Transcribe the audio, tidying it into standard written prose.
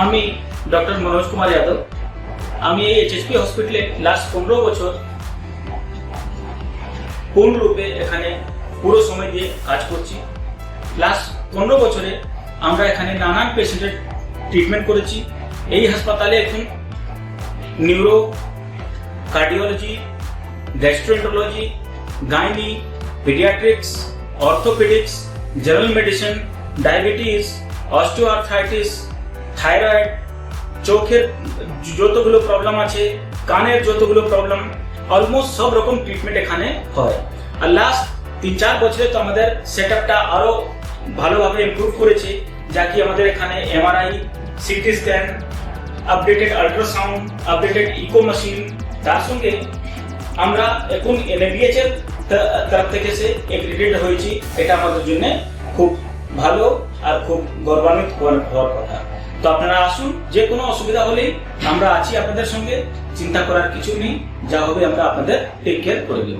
আমি ডক্টর মনোজ কুমার যাদব। আমি এই এইচএসপি হসপিটালে লাস্ট 15 বছর পূর্ণরূপে এখানে পুরো সময় দিয়ে কাজ করছি। লাস্ট 15 বছরে আমরা এখানে নানান পেশেন্টের ট্রিটমেন্ট করেছি। এই হাসপাতালে এখন neuro, cardiology, gastroenterology, gynae, paediatrics, orthopaedics, general medicine, diabetes, osteoarthritis, thyroid, চোখের যতগুলো প্রবলেম আছে, কানের যতগুলো প্রবলেম, অলমোস্ট সব রকম ট্রিটমেন্ট এখানে হয়। আর লাস্ট 3-4 বছরে তো আমাদের সেট আপটা আরো ভালোভাবে ইমপ্রুভ করেছে, যা কি আমাদের এখানে MRI, CT scan, updated ultrasound, updated echo machine, তার সঙ্গে আমরা এখন এনএবিএইচ এর তরফ থেকে সে এক্রিডিটেড হয়েছি। এটা আমাদের জন্য খুব ভালো আর খুব গৌরবান্বিত হওয়ার কথা। তো আপনারা আসুন, যে কোনো অসুবিধা হলেই আমরা আছি আপনাদের সঙ্গে, চিন্তা করার কিছু নেই, যা হবে আমরা আপনাদের টেক কেয়ার করে দেব।